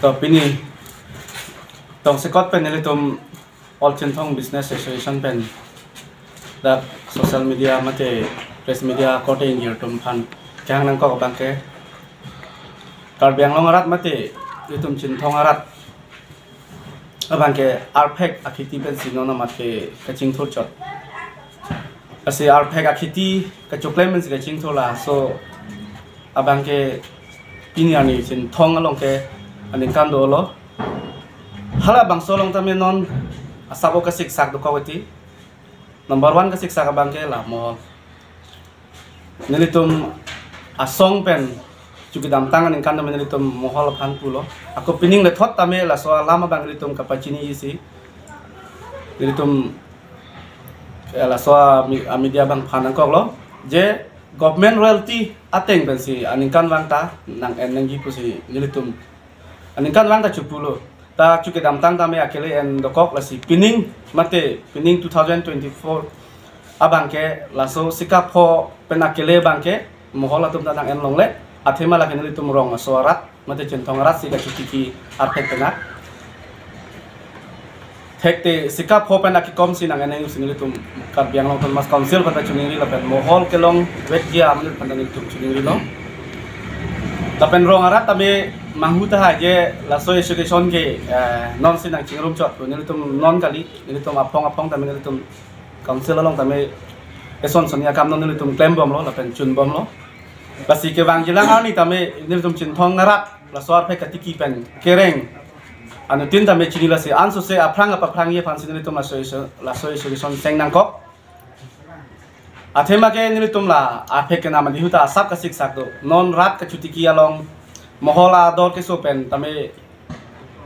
to pini tong sekot pen nilitum all chintong business association pen da social media mate press media kote ingir tum phan kyang nang ko bangke kar biang long arat mate nilitum chintong arat abangke arpek akiti pen sinona mate kaching thur chot asi arpek akiti kachoklemens kaching thola so abangke pini ani chintong along ke aning kan dolo hala bang solong tame non asabo kasik sak do kawati number 1 kasik sak bangke la mo nilitum asong pen cuki dam tangan aning kan tame nilitum mohol phan pulo aku pining le thot tame la so lama bang nilitum kapachini isi nilitum la so media bang phan angkok lo je government royalty ateng pen si aning kan wang ta nang energi pusi nilitum aning kan lang ta chupulo ta chuke dam tang tame akele en dokok lasi pining mate pining 2024 abangke laso sikapho penakele bangke mohola tum tanang en longle athema la keneli tum rong soarat mate chentong rat sika chutiki artek penak thekte sikapho penaki kom sinang en singli tum kar biang long tum mas council pata chuningi la pen mohol kelong wek dia amil pandani tum chuningi lo tapen rong arat tame manghuta haje laso education ke non sinang chingrum chot nilitum non kali nilitum apong tame nilitum council along tame eson sonia kam non nilitum claim bom lo lapen chun bom lo basi ke wang jilang ani tame nilitum chintong ngarat laso arpe katiki pen kereng anu tin tame chinila se anso se aprang ye pansin nilitum laso education seng nangkok athema ke nilitum la arpe ke nama dihuta asap kasik sakdo non rat ka chutiki along mohola dor ke sopen tame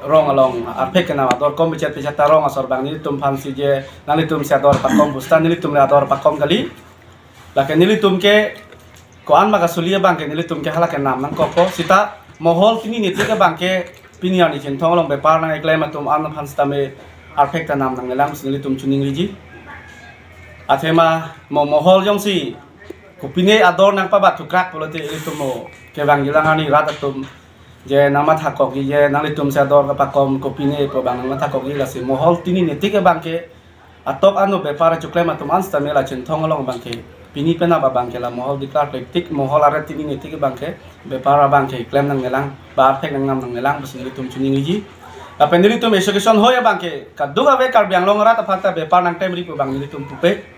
rong along arpek na dor kom becet becet rong asor bang nilitum phansi je nalitum se dor pakom bustan nilitum le dor pakom kali laken nilitum ke ko an maga sulia bang ke nilitum ke hala ke nam nang koko sita mohol kini niti ke bang ke pinian ni chen thong long bepar nang eklem atum an phans tame arpek ta nam nang elam nilitum chuning riji athema mohol jong si kupine ador nang pabat tukrak polote nilitum mo ke bang jilangani rat atum je nama thakok je nalitum se ador pakom kopine ko bang nama thakok la si mohol tini niti ke bang ke atop anu bepar chuklem atum ansta mela chen thong long bang ke pini pena ba bang ke la mohol diklar praktik mohol are tini niti ke bang ke bepar bang ke klem nang ngelang ba phek nang nam nang ngelang bus nilitum chuning ji apen nilitum education hoya bang ke kaduga be kar biang long rat apata bepar nang tem ri ko bang nilitum pupe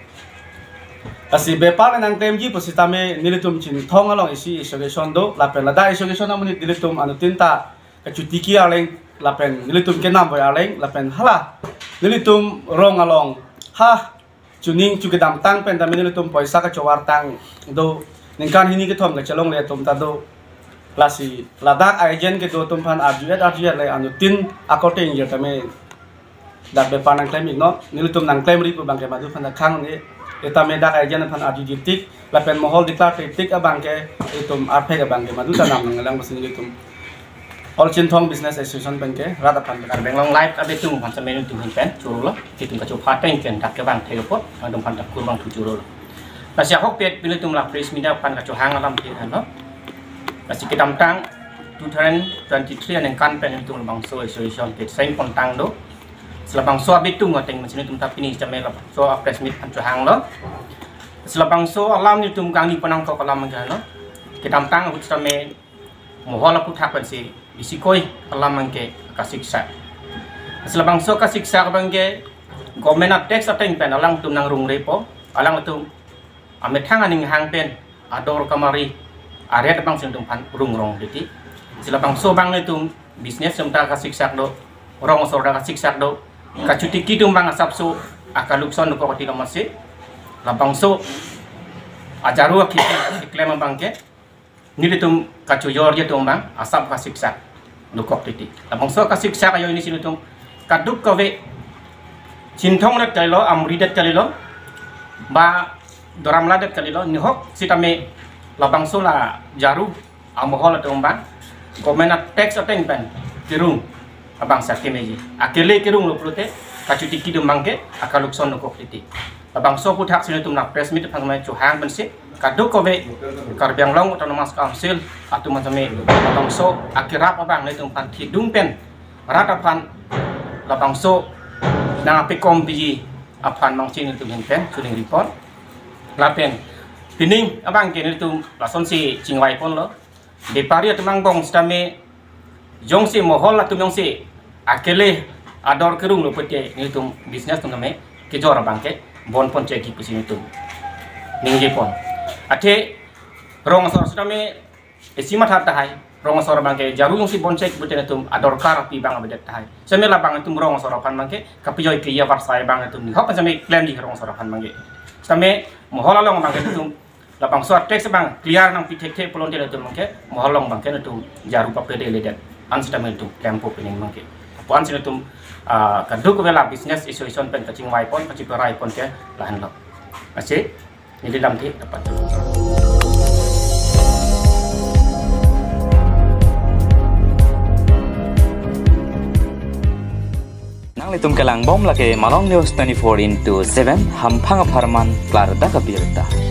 asi bepar nang tem ji positame nilitum chin thong along isi education do lapen lada education amuni nilitum anu tinta kachutiki aleng lapen nilitum kenam boy aleng lapen hala nilitum rong along ha chuning chukidam tang pen tame nilitum poisa ka chowar tang do ningkan hini ke thom ka chalong le tum ta do lasi ladak agent ke do tum phan arjuet le anu tin akote ingir tame dak bepar nang tem no nilitum nang tem ri ko bang ke madu phan khang ni eta medak aja nan adi ditik lapen mohol diklar kritik abangke itum arpe abangke madu tanam ngelang mesin itum all chintong business association bangke rata pan kar benglong live abe tung pan semen tung pen churu lo kitum ka chopa teng ken dak ke bang thego pot andom pan dak kurang tu churu lo pasya hok pet pil tum la press media pan ka chohang alam ti han lo pasya kitam tang 2023 neng kan pen tung bang so association pet seng pon tang do selapang so abitung ngoteng mesin tum tapi ni jamel so press meet an hang lo selapang so alam ni tum kang ni panang ko alam mangga lo kitam tang ut tame mohola puthak pan si bisikoi alam mangke kasiksa selapang so kasiksa bangke government tax ateng pen alang tum nang rung repo alang tum ame thang aning hang pen ador kamari area bang sing tum pan rung rong diti selapang so bang ni tum business tum ta kasiksa do rong so da kasiksa do kacuti kidung bang asap so akalukson ko kati masih labang so ajaru kiti klem bangke ni ditum kacuyor je bang asap kasiksa nukok titi labang so kasiksa kayo ini sinutum kaduk kawe cintong ret kalilo amridat kalilo ba doram ladat kalilo nihok sitame labang so la jaru amohol bang komenat teks ateng pen kirung abang sakit meji akele kirung lo prote kacuti kidung bangke akalukson nukok titi labang so putak sini tum nak press meet pangmai cu hang bensi kaduk kobe karbiang long autonomous council atau macam ni labang so akirap abang ni tum pan hidung pen ratapan labang so nang api kompi apan mangcin itu pen suling report lapen pining abang kini tum lason si cingwai pon lo di pari temang bong stame jong si mohol la tum jong si akele ador kerung lo pete ni tum bisnes tum name kejora bangke bon pon ceki pusing itu ningje pon ate rong sor stame esimat hat tahai rong sor bangke jaru jong si bon cek pete tum ador kar pi bang abedet tahai semela bang tum rong sor pan bangke kapijoy ke ya varsai bang tum ni hok same claim di rong sor pan bangke stame mohol long bangke tum lapang suat teks bang clear nang pitek tek pelon dia tu mangke moholong bangke tu jaru pa pede ledet ansita mentu tempo pening mangke puan sini tu kaduk vela business isu-isu pen kacing wai pon kacing perai pon ke lahan lo masih ini dalam ti dapat nang litum kelang bom lake malong news 24/7 hampang aparman klar da kabirta